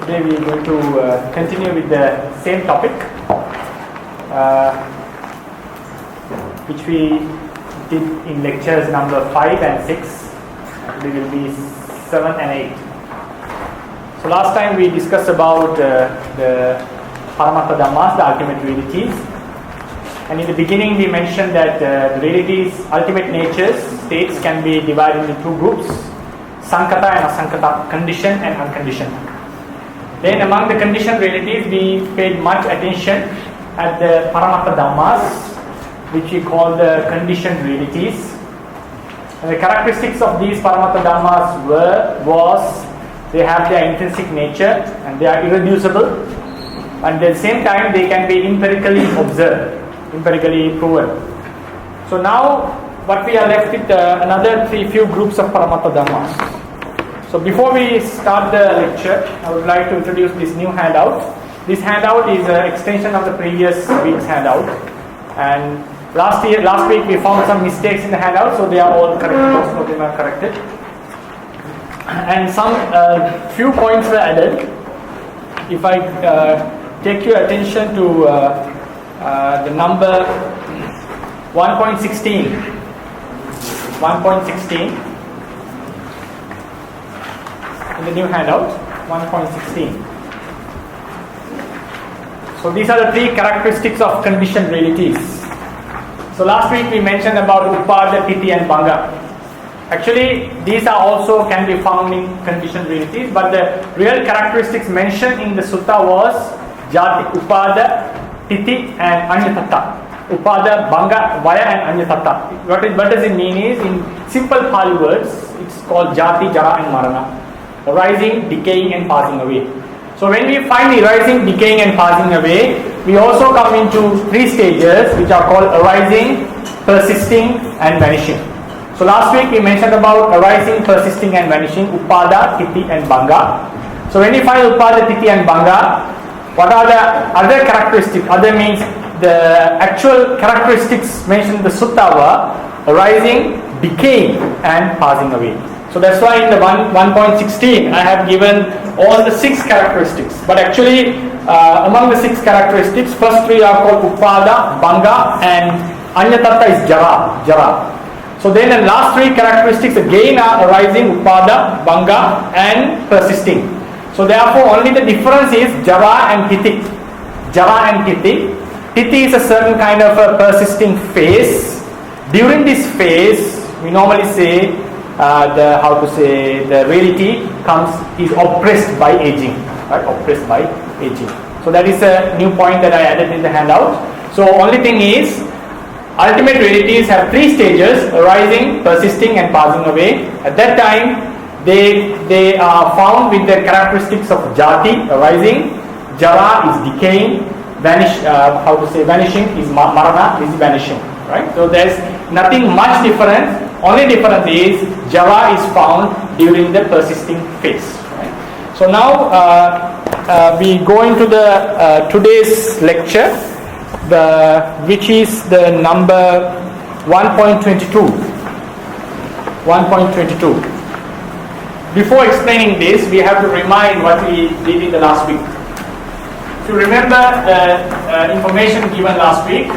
Today we are going to continue with the same topic, which we did in lectures number 5 and 6. Today will be 7 and 8. So last time we discussed about the paramatthajātika, the ultimate realities. And in the beginning we mentioned that the realities, ultimate natures, states can be divided into two groups, sankata and asankata, conditioned and unconditioned. Then among the conditioned realities we paid much attention at the paramattha-dhammas, which we call the conditioned realities. And the characteristics of these paramattha-dhammas was they have their intrinsic nature and they are irreducible, and at the same time they can be empirically observed, empirically proven. So now what we are left with another few groups of paramattha-dhammas. So before we start the lecture, I would like to introduce this new handout. This handout is an extension of the previous week's handout, and last week we found some mistakes in the handout, so they are all corrected. Most of them are corrected, and some few points were added. If I take your attention to the number 1.16, in the new handout, 1.16. So these are the three characteristics of conditioned realities. So last week we mentioned about uppādino and bhanga. Actually, these are also can be found in conditioned realities, but the real characteristics mentioned in the sutta was jati, uppada, titi and anyatatta. Upada, bhanga, vaya and anyatatta. What does it mean is, in simple Pali words, it's called jati, jara and marana. Arising, decaying and passing away. So when we find the arising, decaying and passing away, we also come into three stages which are called arising, persisting and vanishing. So last week we mentioned about arising, persisting and vanishing, upada, titi and bhanga. So when we find upada, titi and bhanga, what are the other characteristics? Other means the actual characteristics mentioned in the sutta were arising, decaying and passing away. So that's why in the 1.16 I have given all the 6 characteristics. But actually among the 6 characteristics, first 3 are called uppada, bhanga and anyatatta is jara. So then the last 3 characteristics again are arising, uppada, bhanga and persisting. So therefore only the difference is jara and titi. Jara and titi. Titi is a certain kind of a persisting phase. During this phase we normally say the reality is oppressed by aging, right? Oppressed by aging. So that is a new point that I added in the handout. So only thing is, ultimate realities have 3 stages: arising, persisting and passing away. At that time they are found with the characteristics of jati, arising, jara is decaying, vanishing is marana, is vanishing, right? So there's nothing much different. Only difference is jara is found during the persisting phase, right? So now we go into the today's lecture, which is the number 1.22. Before explaining this, we have to remind what we did in the last week. If you remember the information given last week,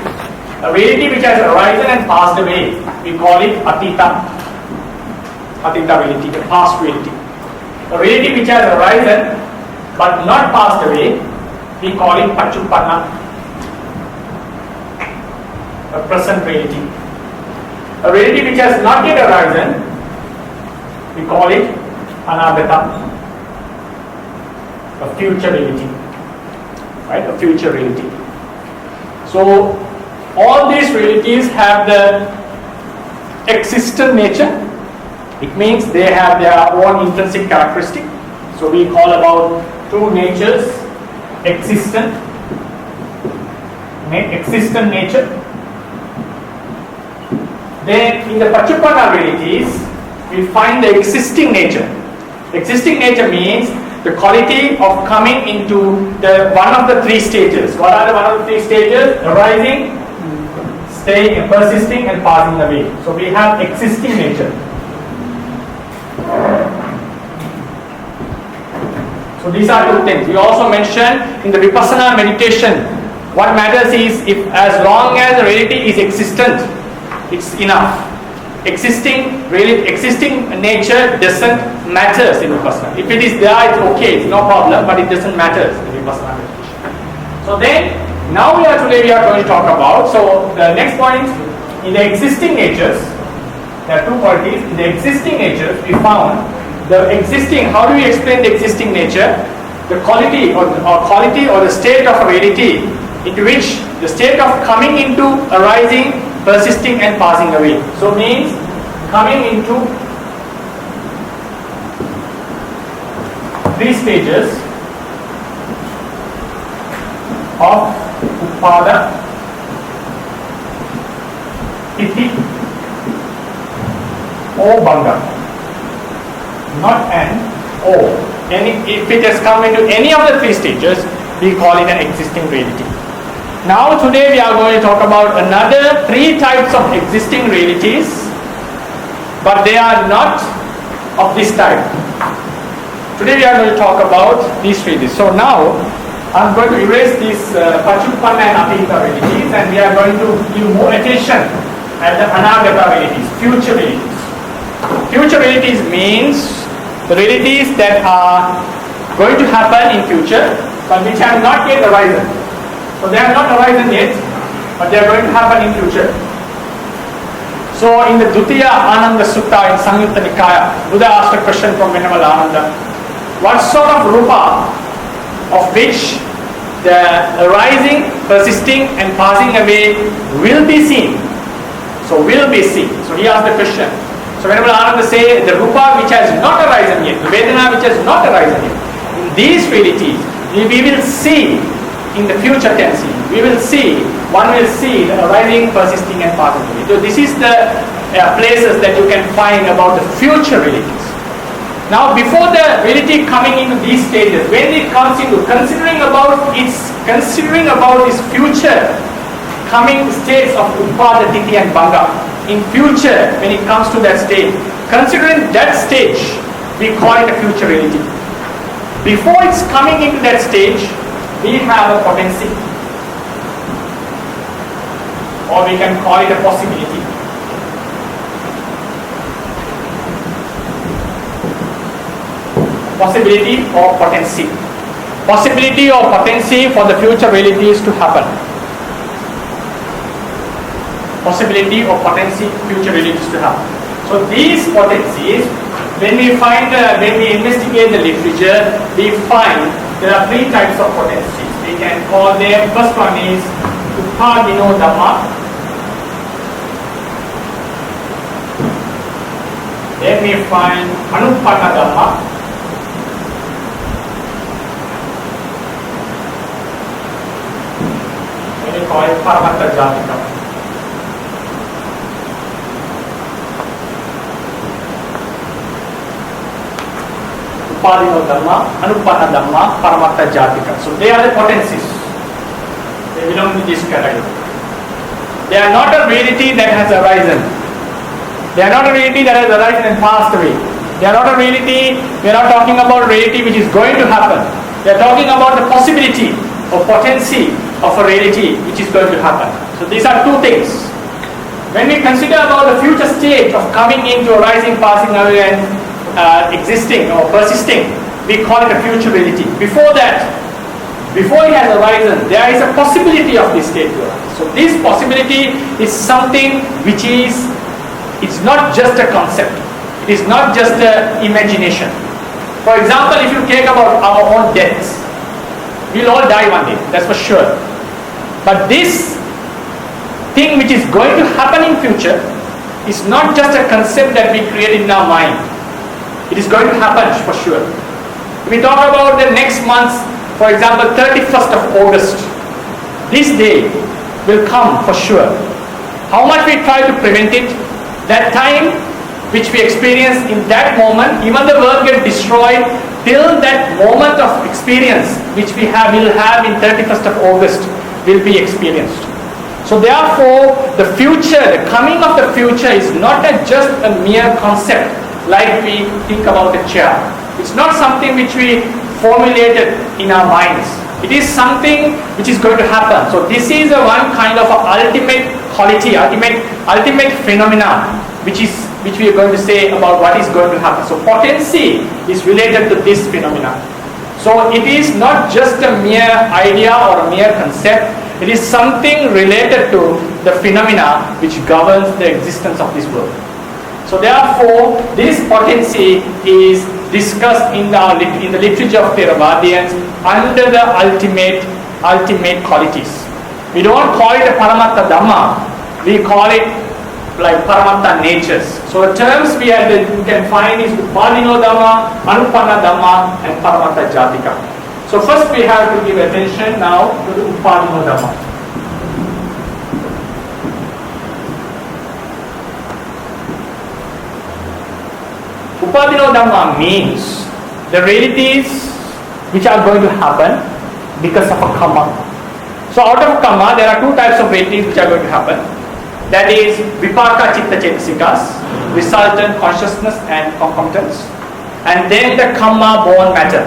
a reality which has arisen and passed away, we call it atita reality, the past reality. A reality which has arisen but not passed away, we call it pachuppanna, a present reality. A reality which has not yet arisen, we call it anāgata, a future reality, right? A future reality. So all these realities have the existent nature. It means they have their own intrinsic characteristic. So we call about 2 natures: existent nature. Then in the pachuppanna realities we find the existing nature. Existing nature means the quality of coming into the one of the 3 stages. What are the one of the 3 stages? Arising, staying, persisting and passing away. So we have existing nature. So these are two things. We also mentioned in the vipassana meditation, what matters is if as long as the reality is existent, it's enough. Existing nature doesn't matter in vipassana. If it is there, it's okay, it's no problem, but it doesn't matter in vipassana meditation. So then, today we are going to talk about, so the next point, in the existing natures, there are two qualities. In the existing natures, we found the existing, how do we explain the existing nature? The quality or the state of reality into which the state of coming into, arising, persisting and passing away. So means coming into three stages of uppada, piti or banga. Not an or. If it has come into any of the three stages, we call it an existing reality. Now today we are going to talk about another three types of existing realities, but they are not of this type. Today we are going to talk about these realities. So now I am going to erase these paccuppanna and atita realities, and we are going to give more attention at the anāgata-realities, future realities. Future realities means the realities that are going to happen in future, but which have not yet arisen. So they have not arisen yet, but they are going to happen in future. So in the Dutiya Ananda Sutta in Samyutta Nikaya, Buddha asked a question from Venerable Ananda. What sort of rupa of which the arising, persisting and passing away will be seen? So will be seen. So he asked the question. So Venerable Ananda say the rupa which has not arisen yet, the vedana which has not arisen yet, in these realities we will see in the future tense. One will see the arising, persisting and passing away. So this is the places that you can find about the future realities. Now before the reality coming into these stages, when it comes into considering about its future coming states of uppada, titi and banga, in future when it comes to that stage, considering that stage, we call it a future reality. Before it's coming into that stage, we have a potency, or we can call it a possibility. Possibility or potency. Possibility or potency for the future realities to happen. Possibility or potency, future realities to happen. So these potencies, when we investigate the literature, we find there are three types of potencies. We can call them, first one is uppādino dhammā. Then we find anuppannadhamma. Then we call it paramatthajātika. Uppādino dhammā, anuppannadhamma, paramatthajātika. So they are the potencies. They belong to this category. They are not a reality that has arisen. They are not a reality that has arisen and passed away. They are not a reality, we are not talking about a reality which is going to happen. We are talking about the possibility or potency of a reality which is going to happen. So these are two things. When we consider about the future state of coming into arising, passing away and existing or persisting, we call it a future reality. Before that, before it has arisen, there is a possibility of this state to arise. So this possibility is something which is, it's not just a concept. It is not just an imagination. For example, if you take about our own deaths, we'll all die one day, that's for sure. But this thing which is going to happen in future is not just a concept that we create in our mind. It is going to happen for sure. We talk about the next month, for example, 31st of August. This day will come for sure. How much we try to prevent it, that time which we experience in that moment, even the world gets destroyed, till that moment of experience which we will have in 31st of August will be experienced. So therefore, the future, the coming of the future is not just a mere concept like we think about a chair. It's not something which we formulated in our minds. It is something which is going to happen. So this is a one kind of a ultimate quality, ultimate phenomena, which we are going to say about what is going to happen. So potency is related to this phenomena. So it is not just a mere idea or a mere concept. It is something related to the phenomena which governs the existence of this world. So therefore, this potency is discussed in the literature of Theravadians under the ultimate qualities. We don't call it a paramattha-dhamma. We call it like paramattha natures. So the terms you can find is uppādino dhammā, anuppannadhamma, and paramatthajātika. So first we have to give attention now to the uppādino dhammā. Uppādino dhammā means the realities which are going to happen because of a karma. So out of karma, there are two types of realities which are going to happen. That is vipāka citta cetasikas, resultant consciousness and concomitants, and then the karma born matter.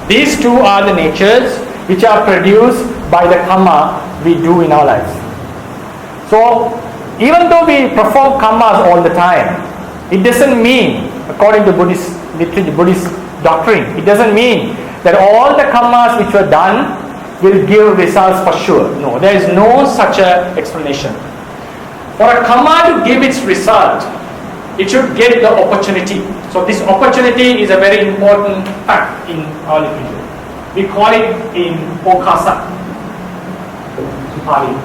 These two are the natures which are produced by the karma we do in our lives. So even though we perform karmas all the time, it doesn't mean, according to Buddhist literature, Buddhist doctrine, it doesn't mean that all the karmas which were done will give results for sure. No, there is no such a explanation. For a karma to give its result, it should get the opportunity. So this opportunity is a very important fact in our literature. We call it in okasa, Pali.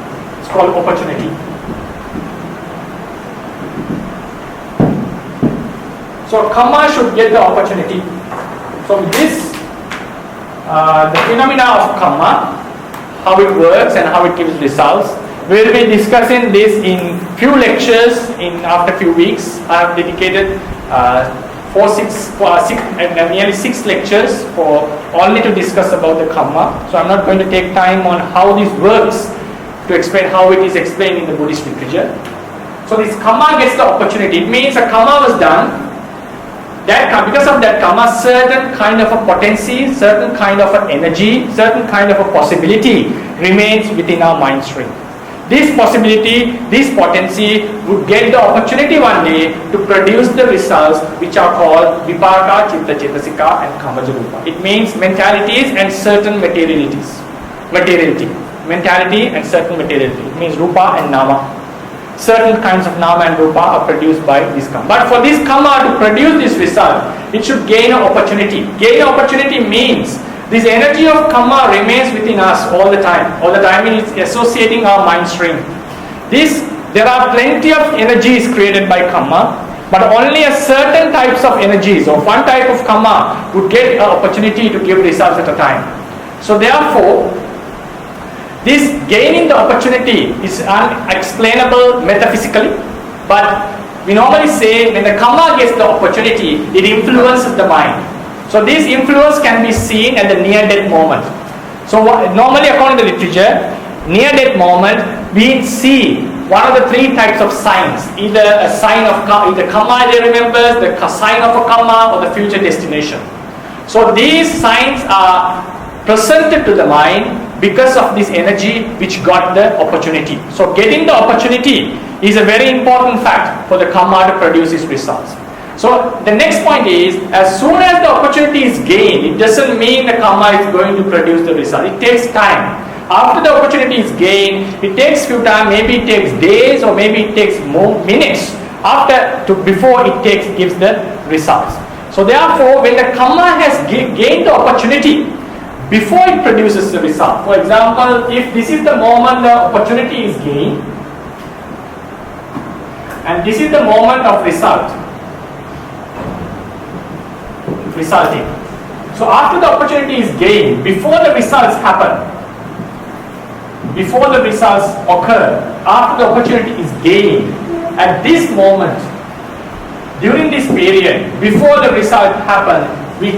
It's called opportunity. So karma should get the opportunity. So this, the phenomena of karma, how it works and how it gives results, we will be discussing this in few lectures after few weeks. I have dedicated nearly 6 lectures for only to discuss about the karma. So I'm not going to take time on how this works to explain how it is explained in the Buddhist literature. So this karma gets the opportunity. It means a karma was done. Because of that karma, certain kind of a potency, certain kind of an energy, certain kind of a possibility remains within our mind stream. This possibility, this potency would get the opportunity one day to produce the results which are called vipāka, citta cetasika, and kamaja rupa. It means mentalities and certain materialities. Mentality and certain materiality. It means rupa and nama. Certain kinds of nama and rupa are produced by this karma. But for this karma to produce this result, it should gain an opportunity. Gain an opportunity means this energy of karma remains within us all the time. All the time it is associating our mind stream. There are plenty of energies created by karma, but only a certain types of energies or one type of karma would get an opportunity to give results at a time. So therefore, this gaining the opportunity is unexplainable metaphysically, but we normally say when the karma gets the opportunity, it influences the mind. So this influence can be seen at the near-death moment. So normally according to the literature, near-death moment, we see one of the 3 types of signs. Either a sign of either karma they remembers, the sign of a karma, or the future destination. So these signs are presented to the mind because of this energy which got the opportunity. So getting the opportunity is a very important fact for the karma to produce its results. So the next point is, as soon as the opportunity is gained, it doesn't mean the karma is going to produce the result. It takes time. After the opportunity is gained, it takes few time, maybe it takes days or maybe it takes more minutes before it gives the results. So therefore, when the karma has gained the opportunity, before it produces the result. For example, if this is the moment the opportunity is gained, and this is the moment of resulting. So after the opportunity is gained, before the results happen, before the results occur, after the opportunity is gained, at this moment, during this period, before the result happens, we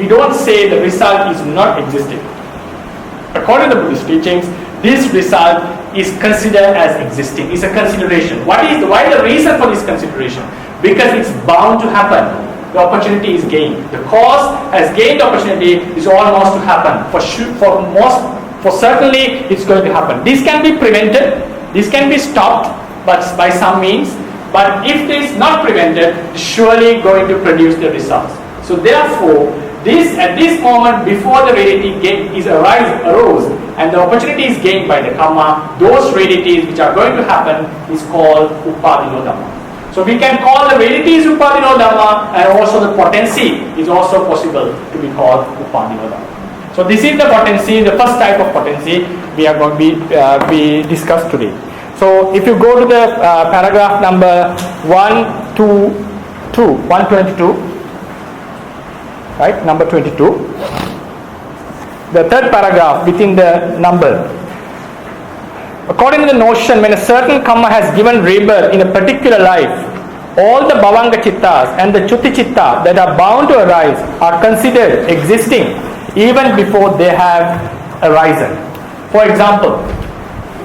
don't say the result is not existing. According to the Buddhist teachings, this result is considered as existing. It's a consideration. Why the reason for this consideration? Because it's bound to happen. the opportunity is gained. The cause has gained the opportunity is almost to happen. For certainly it's going to happen. This can be prevented, this can be stopped, but by some means. But if this is not prevented, it's surely going to produce the results. So therefore, at this moment before the reality arose and the opportunity is gained by the karma, those realities which are going to happen is called uppādino dhammā. So we can call the realities uppādino dhammā, and also the potency is also possible to be called uppādino dhammā. So this is the potency, the first type of potency we are going to be discussed today. So if you go to the paragraph number 122, right, number 22, the third paragraph within the number. According to the notion, when a certain karma has given rebirth in a particular life, all the bhavanga chittas and the chutti chitta that are bound to arise are considered existing even before they have arisen. For example,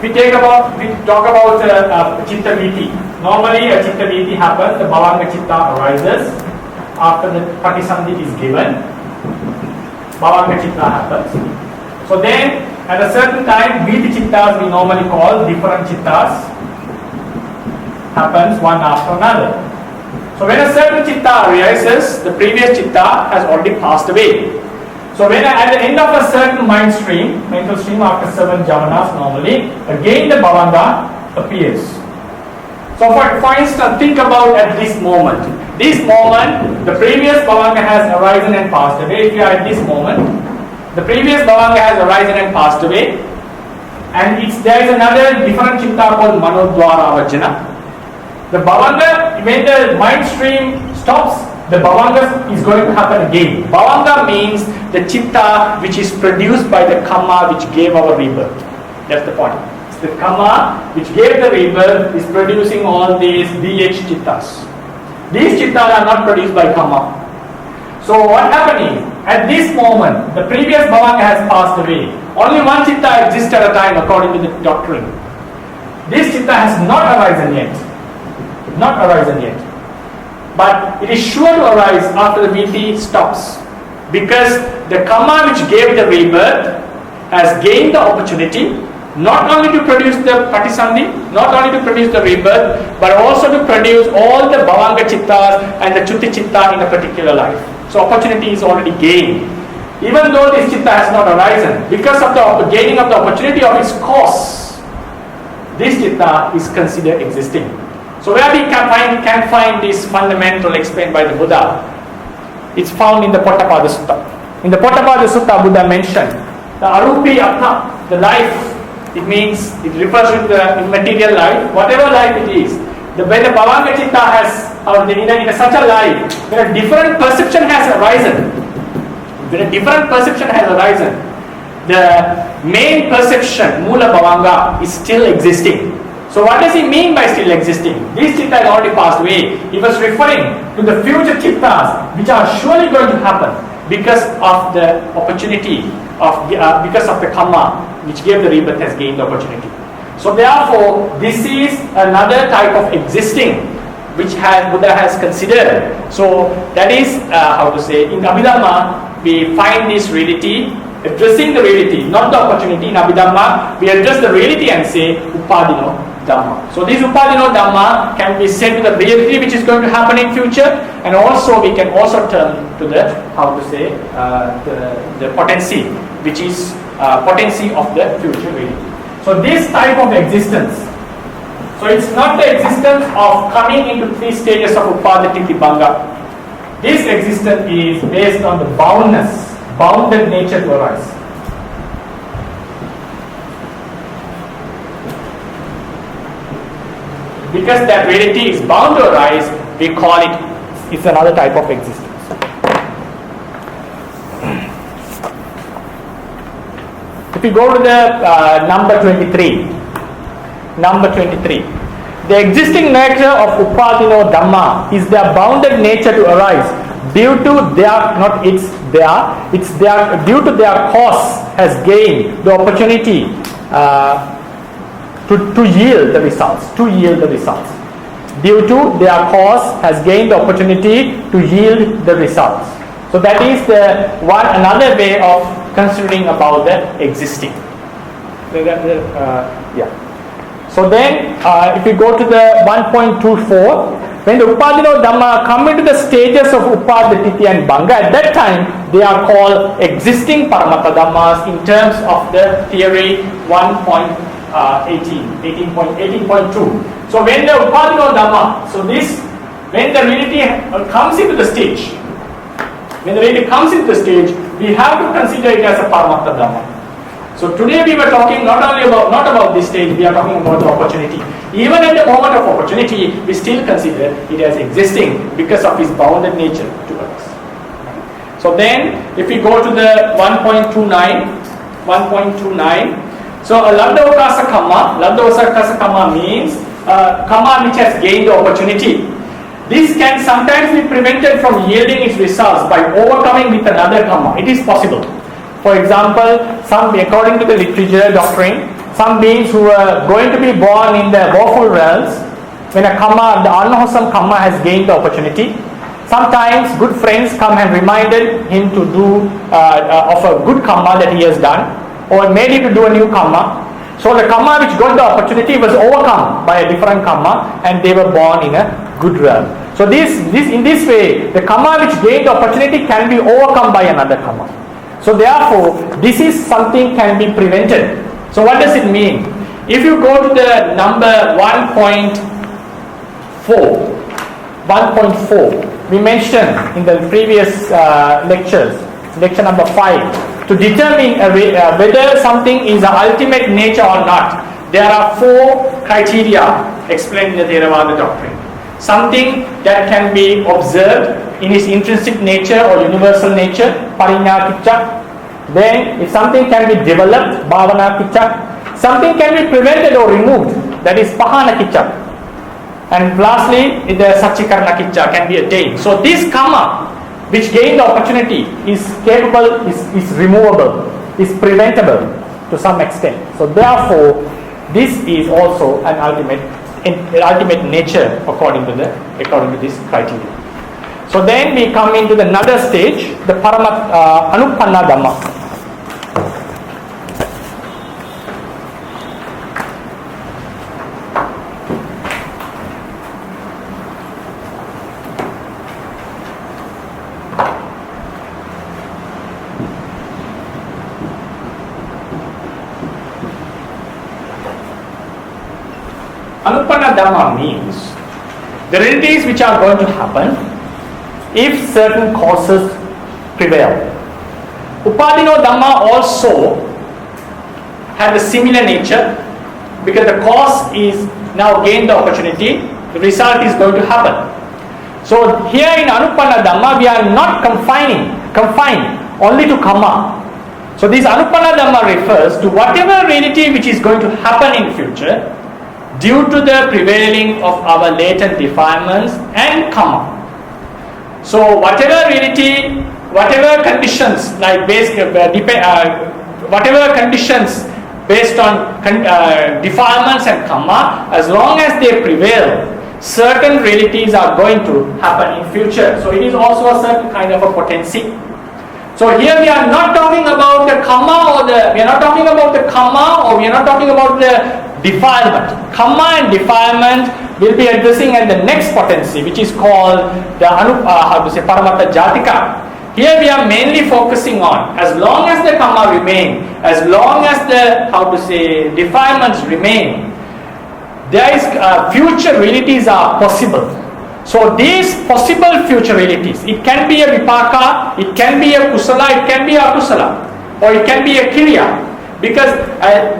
we talk about chitta viti. Normally a chitta viti happens, the bhavanga chitta arises after the patisandhi is given. Bhavanga chitta happens. So then at a certain time, viti chittas we normally call different chittas happens one after another. So when a certain chitta arises, the previous chitta has already passed away. So when at the end of a certain mental stream after 7 javanas normally, again the bhavanga appears. So for instance, think about at this moment. This moment, the previous bhavanga has arisen and passed away. If you are at this moment, the previous bhavanga has arisen and passed away, and there is another different chitta called manodvara vajjana. The bhavanga, when the mind stream stops, the bhavanga is going to happen again. Bhavanga means the chitta which is produced by the karma which gave our rebirth. That's the point. It's the karma which gave the rebirth is producing all these DH chittas. These chittas are not produced by karma. So what happened is, at this moment, the previous bhavanga has passed away. Only one chitta exists at a time according to the doctrine. This chitta has not arisen yet. Not arisen yet. But it is sure to arise after the viti stops. Because the karma which gave the rebirth has gained the opportunity not only to produce the patisandhi, not only to produce the rebirth, but also to produce all the bhavanga chittas and the chutti chitta in a particular life. So opportunity is already gained. Even though this chitta has not arisen, because of the gaining of the opportunity of its cause, this chitta is considered existing. So where we can find this fundamental explained by the Buddha, it's found in the Pottapada Sutta. In the Pottapada Sutta, Buddha mentioned the arupi atma, the life. It means, it refers to the immaterial life, whatever life it is. When the bhavanga chitta has, or in such a life, when a different perception has arisen, the main perception, mula bhavanga, is still existing. So what does he mean by still existing? This chitta has already passed away. He was referring to the future chittas which are surely going to happen because of the opportunity because of the karma which gave the rebirth has gained the opportunity. So therefore, this is another type of existing which Buddha has considered. So that is in Abhidhamma we find this reality, addressing the reality, not the opportunity. In Abhidhamma we address the reality and say uppādino dhammā. So this uppādino dhammā can be said to the reality which is going to happen in future, and also we can also turn to the the potency, which is potency of the future reality. So this type of existence, so it's not the existence of coming into 3 stages of uppāditi bhanga. This existence is based on the bounded nature to arise. Because that reality is bound to arise, we call it's another type of existence. If you go to the number 23, the existing nature of uppādino dhammā is their bounded nature to arise due to due to their cause has gained the opportunity to yield the results. due to their cause has gained the opportunity to yield the results. So that is the another way of considering about the existing. So then if we go to the 1.24, when the uppādino dhammā come into the stages of uppāditi and bhanga, at that time they are called existing paramattha-dhammas in terms of the theory 18.2. So when the uppādino dhammā, so this, when the reality comes into the stage, we have to consider it as a paramattha-dhamma. So today we were talking not about this stage, we are talking about the opportunity. Even at the moment of opportunity, we still consider it as existing because of its bounded nature to us. So then, if we go to the 1.29, so a labdhavakasa kamma means kamma which has gained the opportunity. This can sometimes be prevented from yielding its results by overcoming with another kamma. It is possible. For example, according to the literature doctrine, some beings who are going to be born in the woeful realms, when a kamma, the unwholesome kamma has gained the opportunity, sometimes good friends come and reminded him to do of a good kamma that he has done, or made him to do a new kamma. So the kamma which got the opportunity was overcome by a different kamma, and they were born in a good realm. So in this way, the kamma which gained the opportunity can be overcome by another kamma. So therefore, this is something can be prevented. So what does it mean? If you go to the number 1.4, we mentioned in the previous lectures, lecture number 5, to determine whether something is an ultimate nature or not, there are 4 criteria explained in the Theravada doctrine. Something that can be observed in its intrinsic nature or universal nature, pariññā-kicca. Then if something can be developed, bhavana-kicca. Something can be prevented or removed, that is pahana-kicca. And lastly, the sachikarana-kicca can be attained. So this kamma which gained the opportunity is capable, is removable, is preventable to some extent. So therefore, this is also an ultimate nature according to this criteria. So then we come into the another stage, the anuppannadhamma. Anuppannadhamma means the realities which are going to happen if certain causes prevail. Uppādino dhammā also have a similar nature because the cause is now gained the opportunity, the result is going to happen. So here in anuppannadhamma we are not confined only to kamma. So this anuppannadhamma refers to whatever reality which is going to happen in future due to the prevailing of our latent defilements and kamma. So whatever reality, whatever conditions whatever conditions based on defilements and kamma, as long as they prevail, certain realities are going to happen in future. So it is also a certain kind of a potency. So here we are not talking about the kamma we are not talking about the defilement. Kamma and defilement will be addressing at the next potency, which is called the paramatthajātika. Here we are mainly focusing on, as long as the kamma remain, as long as the defilements remain, there is future realities are possible. So these possible future realities, it can be a vipaka, it can be a kusala, it can be a akusala, or it can be a kriya. Because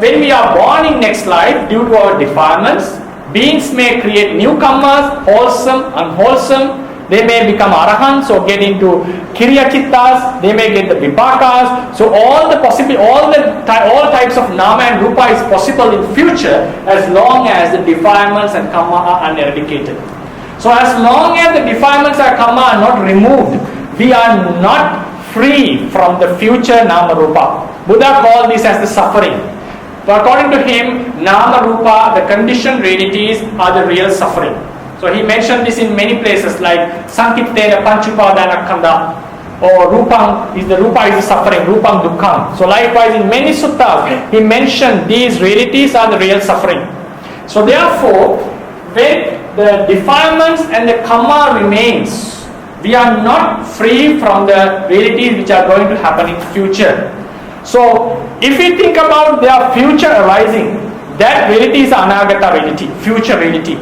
when we are born in next life, due to our defilements, beings may create new kammas, wholesome, unwholesome. They may become arahants or get into kriya chittas. They may get the vipakas. So all types of nama and rupa is possible in future as long as the defilements and kamma are uneradicated. So as long as the defilements and kamma are not removed, we are not free from the future nama rupa. Buddha called this as the suffering. So according to him, nama rupa, the conditioned realities, are the real suffering. So So he mentioned this in many places like Sankittena Panchupadana Kanda, or Rupa is the suffering, Rupam Dukkham. So likewise in many suttas he mentioned these realities are the real suffering. So therefore, when the defilements and the karma remains, we are not free from the realities which are going to happen in future. So if we think about their future arising, that reality is anāgata-reality, future reality.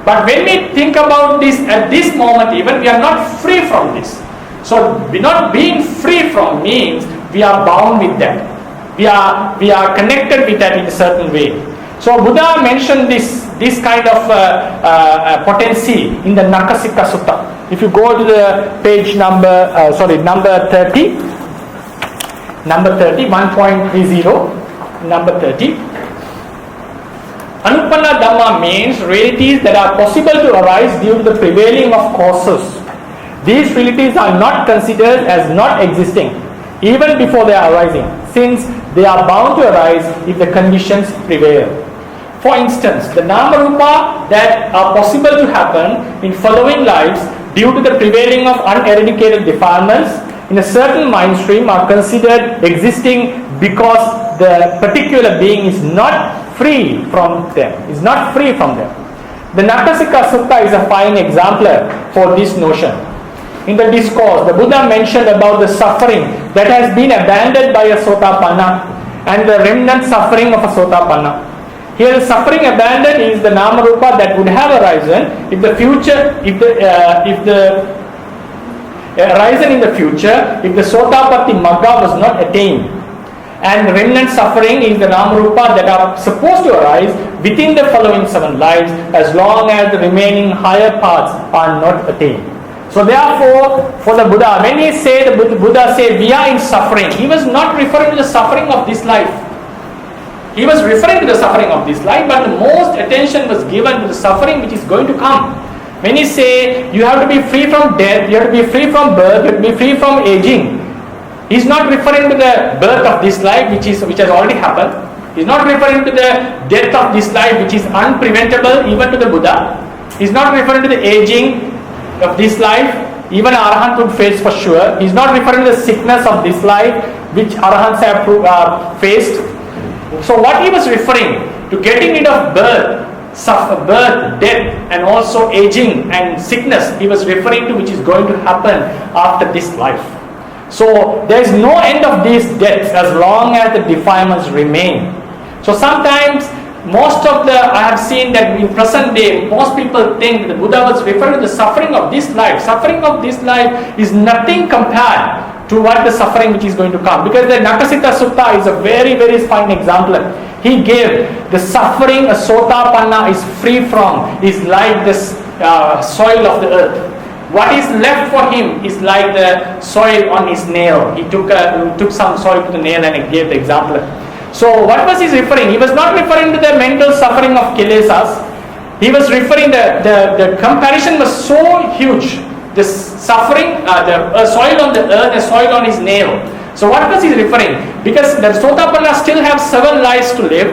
But when we think about this at this moment even, we are not free from this. So not being free from means we are bound with that. We are connected with that in a certain way. So Buddha mentioned this kind of potency in the Nakasika Sutta. If you go to the page number 30, number 30, 1.30, number 30. Anuppannadhamma means realities that are possible to arise due to the prevailing of causes. These realities are not considered as not existing even before they are arising, since they are bound to arise if the conditions prevail. For instance, the nama rupa that are possible to happen in following lives due to the prevailing of uneradicated defilements in a certain mind stream are considered existing because the particular being is not free from them. The Nakasika Sutta is a fine exemplar for this notion. In the discourse, the Buddha mentioned about the suffering that has been abandoned by a sotapanna and the remnant suffering of a sotapanna. Here the suffering abandoned is the nama rupa that would have arisen if the sotapatti magga was not attained. And the remnant suffering is the nama rupa that are supposed to arise within the following 7 lives as long as the remaining higher paths are not attained. So therefore, for the Buddha, when he said, the Buddha said we are in suffering, he was not referring to the suffering of this life. He was referring to the suffering of this life, but the most attention was given to the suffering which is going to come. When he say you have to be free from death, you have to be free from birth, you have to be free from aging, he is not referring to the birth of this life which has already happened. He is not referring to the death of this life which is unpreventable even to the Buddha. He is not referring to the aging of this life, even Arahant would face for sure. He is not referring to the sickness of this life which Arahants have faced. So what he was referring to, getting rid of birth, death and also aging and sickness, he was referring to which is going to happen after this life. So there is no end of these deaths as long as the defilements remain. So sometimes I have seen that in present day, most people think the Buddha was referring to the suffering of this life. Suffering of this life is nothing compared to what the suffering which is going to come. Because the Nakasika Sutta is a very, very fine example. He gave the suffering a sotapanna is free from is like the soil of the earth. What is left for him is like the soil on his nail. He took some soil to the nail and he gave the example. So what was he referring? He was not referring to the mental suffering of kilesas. He was referring, the comparison was so huge. The suffering, the soil on the earth, the soil on his nail. So what was he referring? Because the sotapanna still have 7 lives to live.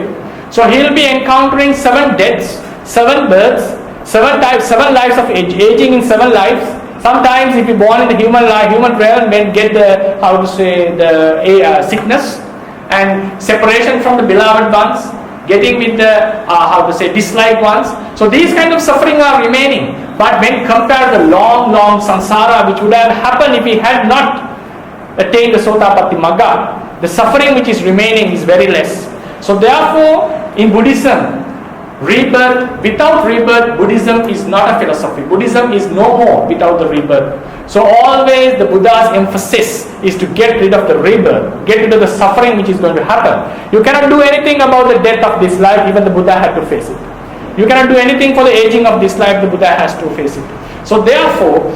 So he will be encountering 7 deaths, 7 births, 7 lives of aging in 7 lives. Sometimes if you born in the human realm, then get the sickness and separation from the beloved ones, getting with the disliked ones. So these kind of suffering are remaining. But when compared to the long samsara which would have happened if he had not attained the sotapatti magga, the suffering which is remaining is very less. So therefore, in Buddhism, without rebirth, Buddhism is not a philosophy. Buddhism is no more without the rebirth. So always the Buddha's emphasis is to get rid of the rebirth, get rid of the suffering which is going to happen. You cannot do anything about the death of this life, even the Buddha had to face it. You cannot do anything for the aging of this life, the Buddha has to face it. So therefore,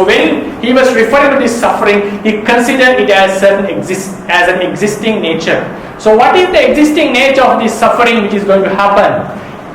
when he was referring to this suffering, he considered it as an existing nature. So what is the existing nature of this suffering which is going to happen?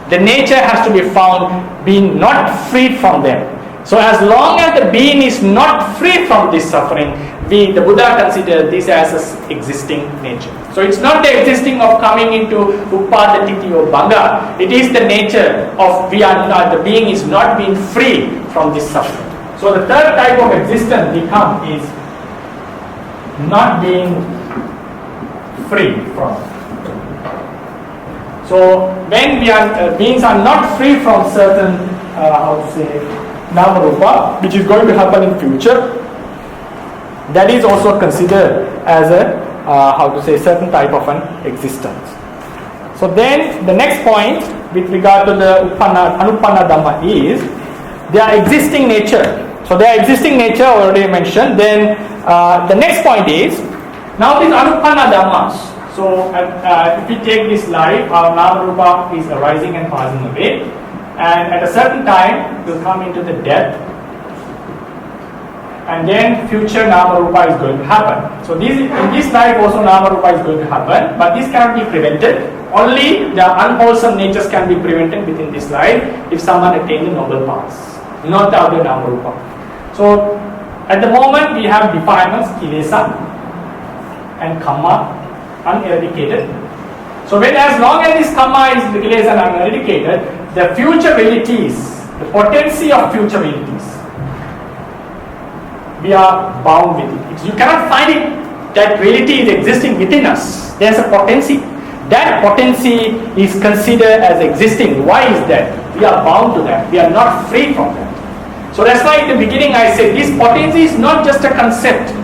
The nature has to be found being not freed from them. So as long as the being is not free from this suffering, the Buddha considered this as an existing nature. So it's not the existing of coming into uppādino or bhanga. It is the nature of the being is not being free from this suffering. So the third type of existence become is not being free from. So when beings are not free from certain nama rupa, which is going to happen in future, that is also considered as a certain type of an existence. So then the next point with regard to the anuppannadhamma is their existing nature. So their existing nature already mentioned. Then the next point is now these anuppannadhammas. So if we take this life, our nama rupa is arising and passing away, and at a certain time will come into the death, and then future nama rupa is going to happen. So in this life also nama rupa is going to happen, but this cannot be prevented. Only the unwholesome natures can be prevented within this life if someone attains the noble paths, not the other nama rupa. So at the moment we have defilements, kilesa and kamma, uneradicated. So as long as this kamma is kilesa and uneradicated, the future realities, the potency of future realities, we are bound with it. You cannot find it that reality is existing within us. There is a potency. That potency is considered as existing. Why is that? We are bound to that. We are not free from that. So that's why in the beginning I said this potency is not just a concept.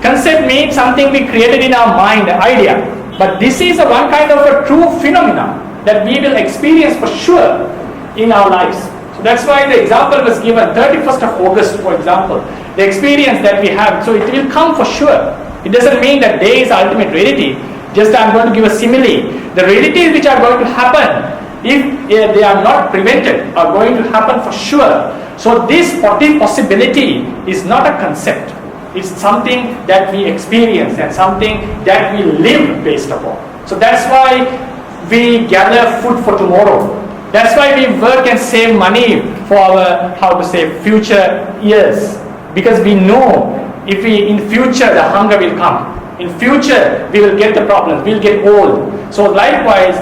Concept means something we created in our mind, an idea. But this is one kind of a true phenomena that we will experience for sure in our lives. So that's why the example was given, 31st of August, for example. The experience that we have, so it will come for sure. It doesn't mean that day is ultimate reality. Just I'm going to give a simile. The realities which are going to happen, if they are not prevented, are going to happen for sure. So this possibility is not a concept. It's something that we experience and something that we live based upon. So that's why we gather food for tomorrow. That's why we work and save money for our, future years. Because we know if in future the hunger will come. In future we will get the problems, we'll get old. So likewise,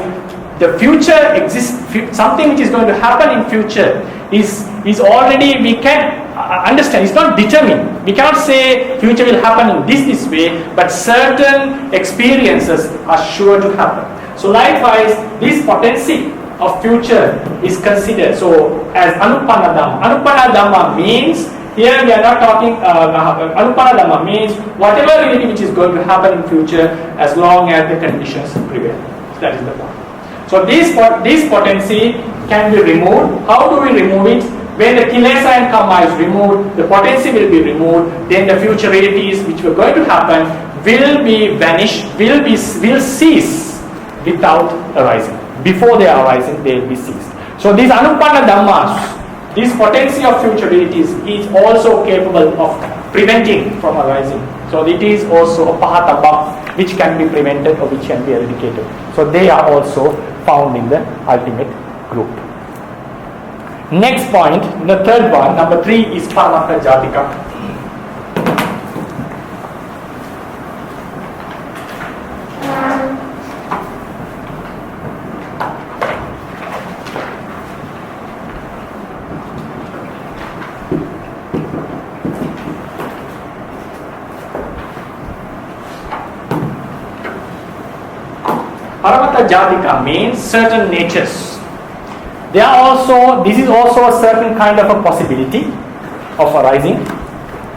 the future exists, something which is going to happen in future is already, we can understand, it's not determined. We cannot say future will happen in this way, but certain experiences are sure to happen. So likewise, this potency of future is considered as anuppannadhamma. Anuppannadhamma means, here we are not talking, anuppannadhamma means whatever reality which is going to happen in future as long as the conditions prevail. So that is the point. So this potency can be removed. How do we remove it? When the kilesa and kamma is removed, the potency will be removed, then the future realities which were going to happen will be vanished, will cease without arising. Before they are arising, they will be ceased. So these anuppannadhammas, this potency of future realities is also capable of preventing from arising. So it is also a pahatamba which can be prevented or which can be eradicated. So they are also found in the ultimate group. Next point, the third one, number 3 is paramatthajātika. Paramatthajātika means certain natures. This is also a certain kind of a possibility of arising.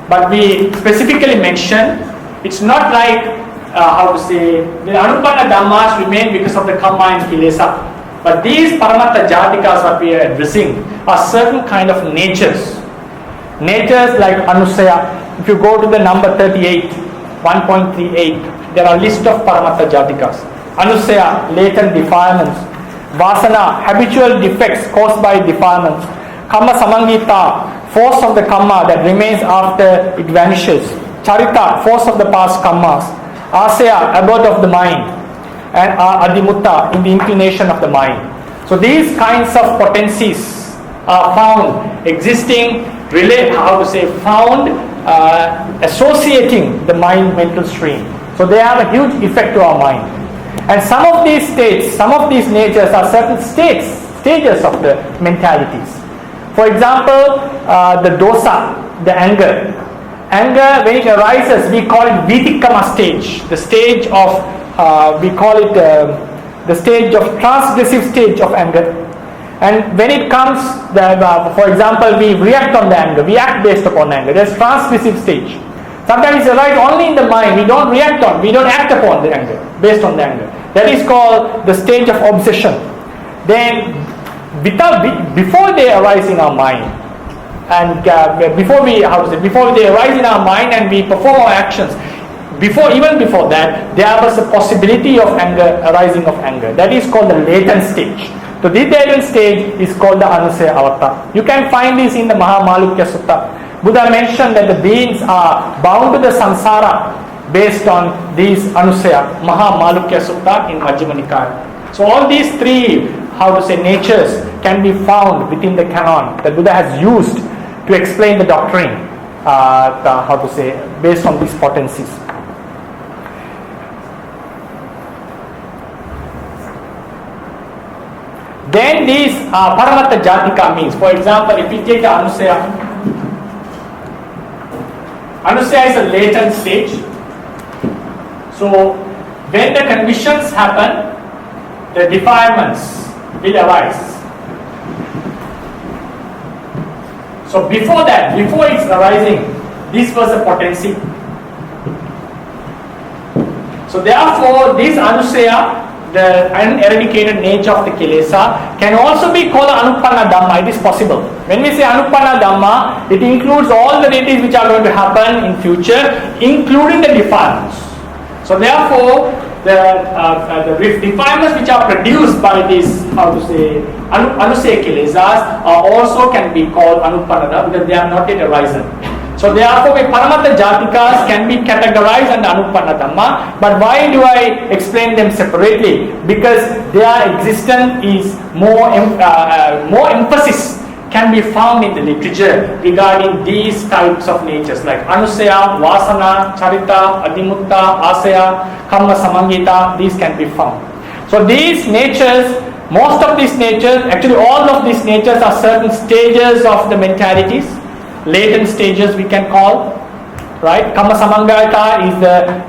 But we specifically mention, it's not like, the anuppannadhammas remain because of the kamma and kilesa. But these paramatthajātikas what we are addressing are certain kind of natures. Natures like anusaya. If you go to the number 38, 1.38, there are a list of paramatthajātikas. Anusaya, latent defilements. Vasana, habitual defects caused by defilements. Kamma samangita, force of the kamma that remains after it vanishes. Charita, force of the past kammas. Asaya, abode of the mind. And adimutta, in the inclination of the mind. So these kinds of potencies are found existing, found associating the mind mental stream. So they have a huge effect to our mind. And some of these states, some of these natures are certain stages of the mentalities. For example, the dosa, the anger. Anger, when it arises, we call it vitikama stage. The stage of, we call it the stage of transgressive stage of anger. And when it comes, for example, we react on the anger, we act based upon anger. There's transgressive stage. Sometimes it's right only in the mind, we don't react on, we don't act upon the anger, based on the anger. That is called the stage of obsession. Then, before they arise in our mind, and before they arise in our mind and we perform our actions, even before that, there was a possibility of anger, arising of anger. That is called the latent stage. So this latent stage is called the anāgata-realities. You can find this in the Mahamālukya Sutta. Buddha mentioned that the beings are bound to the samsara based on these anusaya, Mahamālukya Sutta in Majjhima Nikaya. So all these three, natures can be found within the canon that Buddha has used to explain the doctrine, based on these potencies. Then these paramatthajātika means, for example, if we take the anusaya, anusaya is a latent stage. So when the conditions happen, the defilements will arise. So before that, before it's arising, this was a potency. So therefore, this anusaya, the uneradicated nature of the kilesa, can also be called anuppannadhamma. It is possible. When we say anuppannadhamma, it includes all the relatives which are going to happen in future, including the defilements. So therefore, the defilements which are produced by these, anusaya kilesas also can be called anuppannada because they are not yet arisen. So therefore, paramatthajātikas can be categorized under anuppannadhamma. But why do I explain them separately? Because their existence is more emphasis can be found in the literature regarding these types of natures like anusaya, vasana, charita, adhimutta, asaya, kamma samangita. These can be found. So these natures, most of these natures, actually all of these natures are certain stages of the mentalities. Latent stages we can call, right? Kamma samangita is the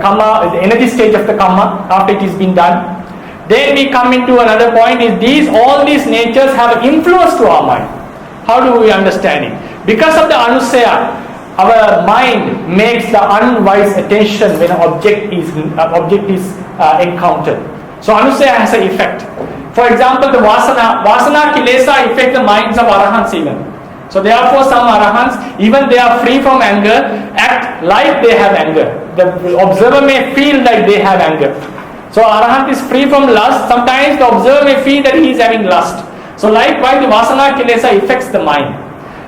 kamma, the energy stage of the kamma after it is been done. Then we come into another point is all these natures have an influence to our mind. How do we understand it? Because of the anusaya, our mind makes the unwise attention when an object is encountered. So anusaya has an effect. For example, the vasana kilesa affect the minds of arahants even. So therefore some arahants, even they are free from anger, act like they have anger. The observer may feel like they have anger. So arahant is free from lust. Sometimes the observer may feel that he is having lust. So likewise the vasana kilesa affects the mind.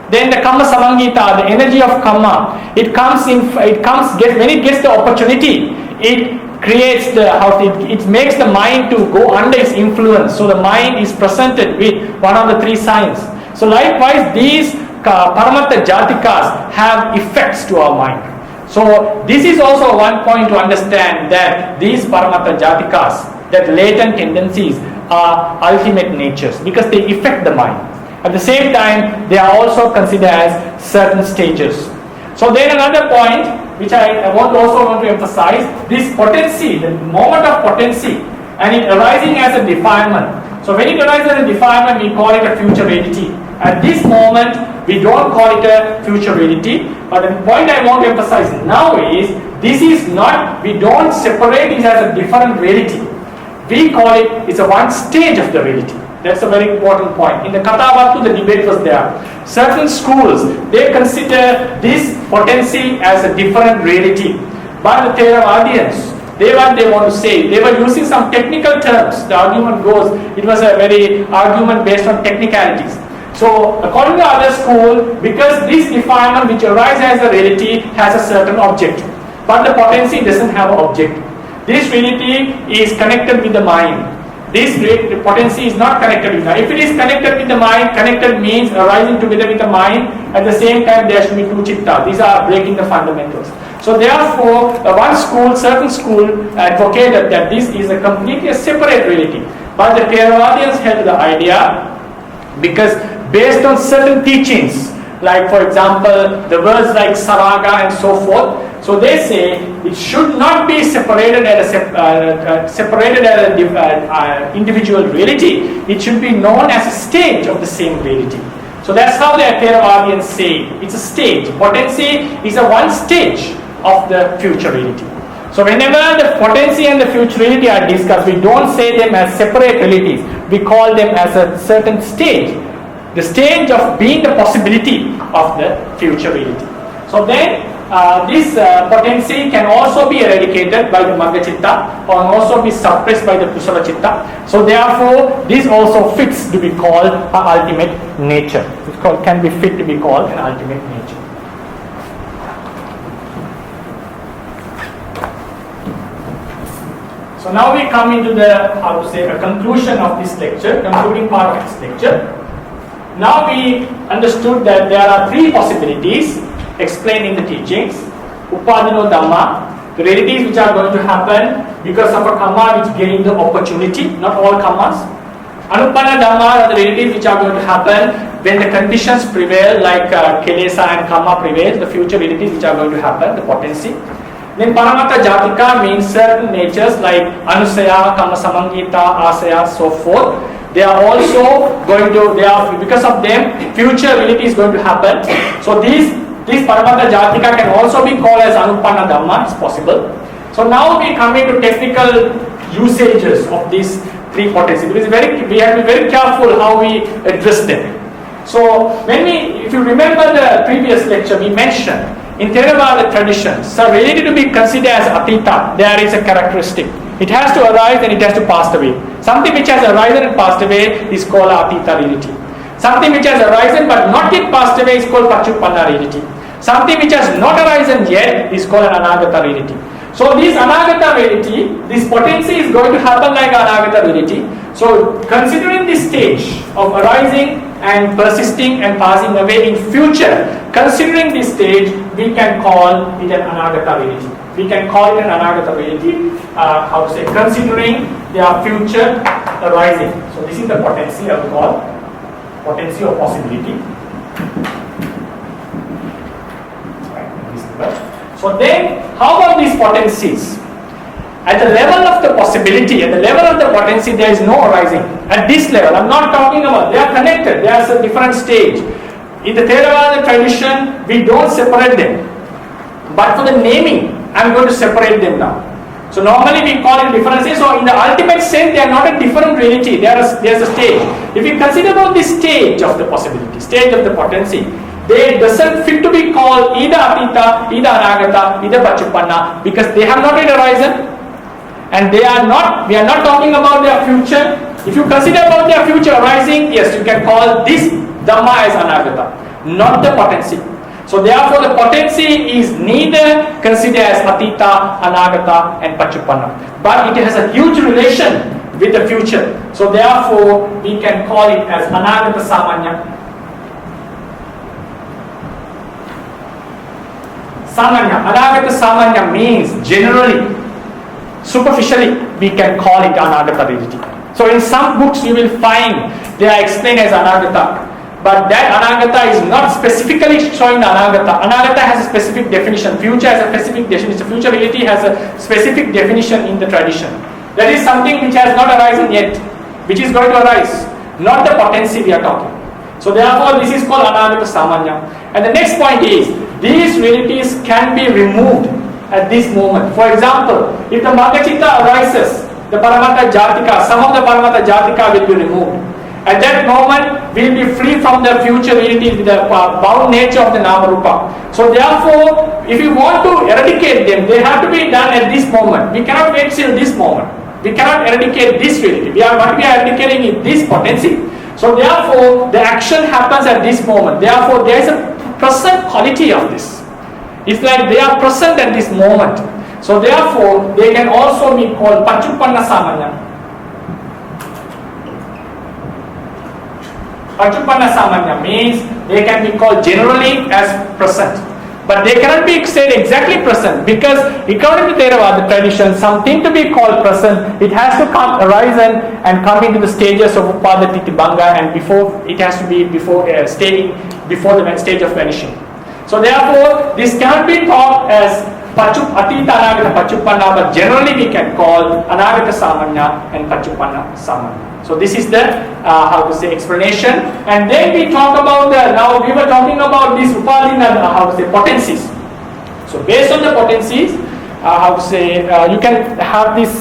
Then the kamma samangita, the energy of kamma, when it gets the opportunity, it creates it makes the mind to go under its influence. So the mind is presented with one of the three signs. So likewise, these paramatthajātikas have effects to our mind. So this is also one point to understand that these paramatthajātikas, that latent tendencies, are ultimate natures because they affect the mind. At the same time, they are also considered as certain stages. So then another point which I also want to emphasize, this potency, the moment of potency, and it arising as a defilement. So when it arises as a defilement, we call it a future reality. At this moment, we don't call it a future reality. But the point I want to emphasize now is, we don't separate it as a different reality. We call it's a one stage of the reality. That's a very important point. In the Kathavattu, the debate was there. Certain schools, they consider this potency as a different reality. But the Theravadians, what they want to say, they were using some technical terms. The argument goes, it was a very argument based on technicalities. So according to other school, because this defilement which arises as a reality has a certain object, but the potency doesn't have an object. This reality is connected with the mind. this potency is not connected with mind. If it is connected with the mind, connected means arising together with the mind, at the same time there should be two chitta. These are breaking the fundamentals. So therefore, certain school advocated that this is a completely separate reality. But the Theravadians held the idea, because based on certain teachings, like for example, the words like saraga and so forth, so they say it should not be separated as a individual reality. It should be known as a stage of the same reality. So that's how the Theravadians say it's a stage. Potency is a one stage of the future reality. So whenever the potency and the future reality are discussed, we don't say them as separate realities. We call them as a certain stage. The stage of being the possibility of the future reality. So then this potency can also be eradicated by the magga chitta, or also be suppressed by the kusala chitta. So therefore, this also fits to be called an ultimate nature. Can be fit to be called an ultimate nature. So now we come into the, a conclusion of this lecture, concluding part of this lecture. Now we understood that there are three possibilities explained in the teachings. Uppādino dhammā, the realities which are going to happen because of a karma which gave the opportunity, not all karmas. Anuppannadhamma are the realities which are going to happen when the conditions prevail, like kilesa and karma prevails, the future realities which are going to happen, the potency. Then paramatthajātika means certain natures like anusaya, kama samangita, asaya, so forth. They are also going to, because of them, future reality is going to happen. So these paramatthajātika can also be called as anuppannadhamma, it's possible. So now we come into technical usages of these three potencies. We have to be very careful how we address them. So if you remember the previous lecture, we mentioned in Theravada tradition, so reality to be considered as atita, there is a characteristic. It has to arise and it has to pass away. Something which has arisen and passed away is called atita reality. Something which has arisen but not yet passed away is called pachuppanna reality. Something which has not arisen yet is called an anāgata-reality. So this anāgata-reality, this potency is going to happen like anāgata-reality. So considering this stage of arising and persisting and passing away in future, considering this stage, we can call it an anāgata-reality. We can call it an anāgata-reality, considering their future arising. So this is the potency I will call potency or possibility. So then, how about these potencies? At the level of the possibility, at the level of the potency, there is no arising. At this level, I'm not talking about, they are connected, they are a different stage. In the Theravada tradition, we don't separate them. But for the naming, I'm going to separate them now. So normally we call it differences. So in the ultimate sense, they are not a different reality. There's a stage. If we consider about this stage of the possibility, stage of the potency, they doesn't fit to be called either atita, either anagata, either pachuppanna, because they have not yet arisen, and we are not talking about their future. If you consider about their future arising, yes, you can call this dhammā as anagata, not the potency. So therefore the potency is neither considered as atita, anagata and pachuppanna, but it has a huge relation with the future. So therefore we can call it as anāgata-samanya. Anāgata-samanya means generally, superficially, we can call it anāgata-reality. So in some books you will find they are explained as anagata, but that anagata is not specifically showing the anagata. Anagata has a specific definition. Future has a specific definition. Future reality has a specific definition in the tradition. That is something which has not arisen yet, which is going to arise, not the potency we are talking. So therefore this is called anāgata-samanya. And the next point is, these realities can be removed at this moment. For example, if the magga chitta arises, the paramatthajātika, some of the paramatthajātika will be removed. At that moment, we will be free from the future realities with the bound nature of the nama rupa. So therefore, if you want to eradicate them, they have to be done at this moment. We cannot wait till this moment. We cannot eradicate this reality. What we are eradicating is this potency. So therefore, the action happens at this moment. Therefore, there is a present quality of this. It's like they are present at this moment. So therefore, they can also be called pachuppanna samanya. Pachuppanna samanya means they can be called generally as present. But they cannot be said exactly present, because according to Theravada tradition, something to be called present, it has to arise and come into the stages of uppādino bhanga, and before it has to be before the stage of vanishing. So therefore, this cannot be taught as atita anāgata pachuppanna, but generally we can call anāgata samanya and pachuppanna samanya. So this is the explanation. And then we talk about now we were talking about these uppādino potencies. So based on the potencies, you can have this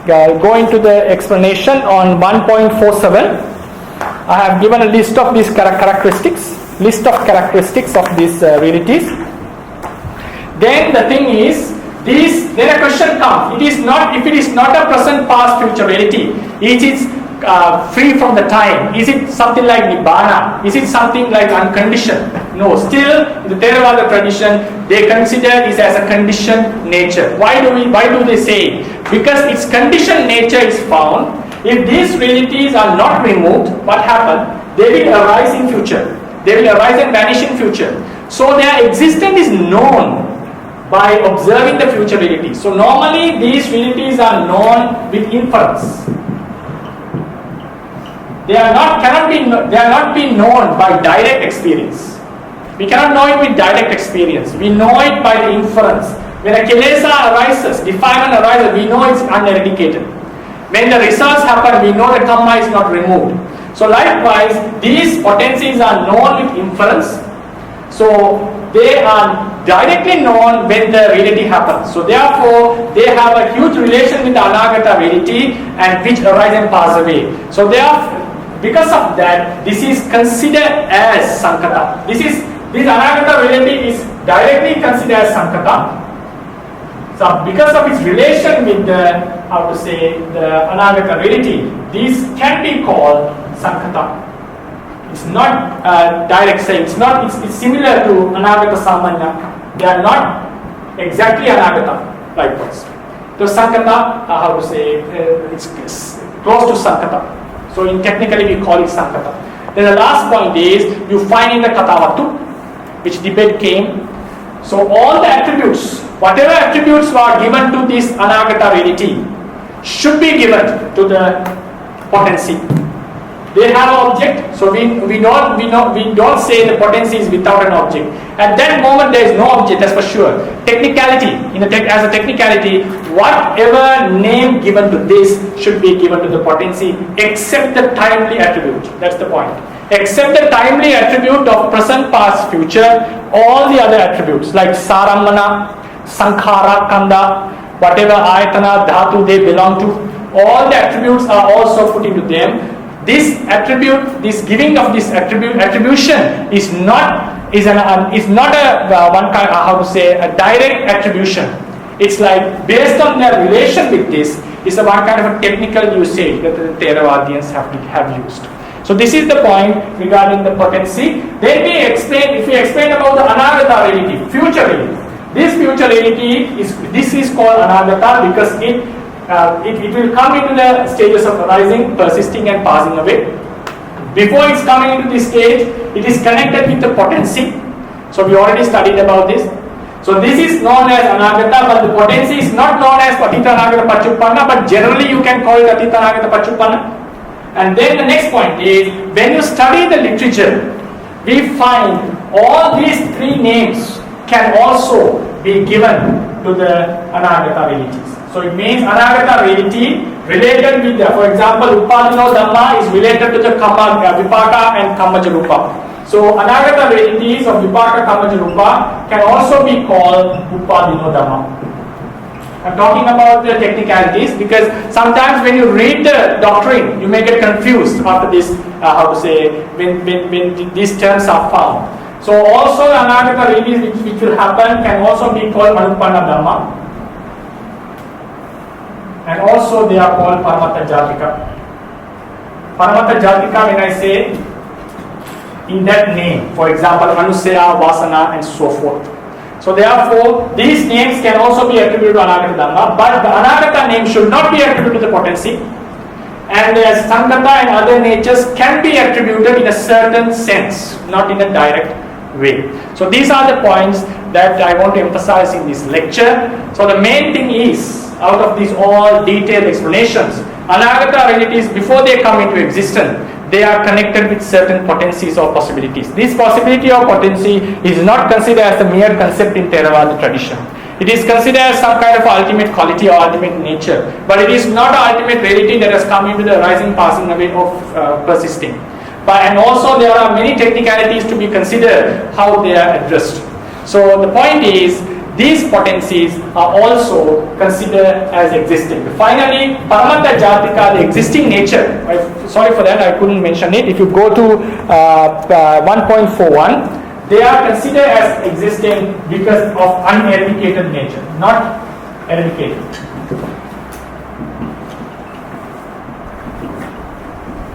go into the explanation on 1.47. I have given a list of these characteristics of these realities. Then the thing is, then a question comes. If it is not a present, past, future reality, it is free from the time. Is it something like nibbana? Is it something like unconditioned? No. Still, in the Theravada tradition, they consider this as a conditioned nature. Why do they say? Because its conditioned nature is found. If these realities are not removed, what happens? They will arise in future. They will arise and vanish in future. So their existence is known by observing the future realities. So normally these realities are known with inference. They are not being known by direct experience. We cannot know it with direct experience. We know it by the inference. When a kilesa arises, defilement arises, we know it's uneradicated. When the results happen, we know the karma is not removed. So likewise, these potencies are known with inference. So they are directly known when the reality happens. So therefore, they have a huge relation with the anāgata-reality, and which arise and pass away. So because of that, this is considered as sankata. This anāgata-reality is directly considered as sankata. So because of its relation with the anāgata-reality, these can be called sankata. It's not direct saying. It's similar to anāgata samanya. They are not exactly anāgata. Likewise, so sankata, it's close to sankata. So technically we call it sankata. Then the last point is, you find in the katavattu, which debate came. So all the attributes, whatever attributes were given to this anāgata-reality, should be given to the potency. They have an object, so we don't say the potency is without an object. At that moment there is no object, that's for sure. Technicality, as a technicality, whatever name given to this should be given to the potency, except the timely attribute. That's the point. Except the timely attribute of present, past, future, all the other attributes like saramana, sankhara, kanda, whatever ayatana, dhatu they belong to, all the attributes are also put into them. This attribute, this giving of this attribution is not a direct attribution. It's like based on their relation with this, it's a one kind of a technical usage that the Theravadians have used. So this is the point regarding the potency. Then if we explain about the anāgata-reality, future reality. This future reality is called anāgata because it will come into the stages of arising, persisting and passing away. Before it's coming into this stage, it is connected with the potency. So we already studied about this. So this is known as anāgata, but the potency is not known as atita anāgata pachuppanna, but generally you can call it atita anāgata pachuppanna. And then the next point is, when you study the literature, we find all these three names can also be given to the anāgata-realities. So it means anāgata-reality related with for example, uppādino dhammā is related to the vipaka and kammaja-rūpa. So anāgata-realities of vipaka, kammaja-rūpa can also be called uppādino dhammā. I'm talking about the technicalities because sometimes when you read the doctrine, you may get confused after this, when these terms are found. So also anāgata-realities which will happen can also be called anuppannadhamma. And also they are called paramatthajātika. Paramatthajātika, when I say in that name, for example, anusaya, vasana and so forth. So therefore, these names can also be attributed to anāgata-dhamma, but the anāgata name should not be attributed to the potency. and as Sankata and other natures can be attributed in a certain sense, not in a direct way. So these are the points that I want to emphasize in this lecture. So the main thing is, out of these all detailed explanations, anāgata-realities, before they come into existence, they are connected with certain potencies or possibilities. This possibility or potency is not considered as a mere concept in Theravada tradition. It is considered as some kind of ultimate quality or ultimate nature, but it is not an ultimate reality that has come into the rising, passing away of persisting. And also there are many technicalities to be considered how they are addressed. So the point is, these potencies are also considered as existing. Finally, paramatthajātika, the existing nature, sorry for that, I couldn't mention it. If you go to 1.41, they are considered as existing because of uneradicated nature, not eradicated.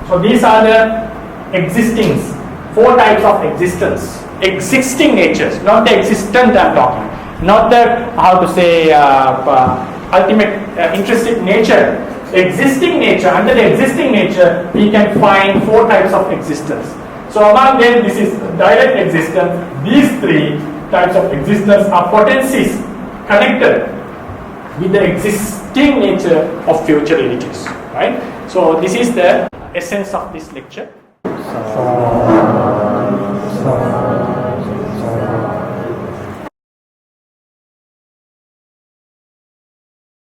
So these are the existings, 4 types of existence. Existing natures, not the existent I'm talking. Not the, how to say, ultimate intrinsic nature. Existing nature, under the existing nature, we can find 4 types of existence. So among them, this is direct existence. These 3 types of existence are potencies connected with the existing nature of future realities. Right? So this is the essence of this lecture. So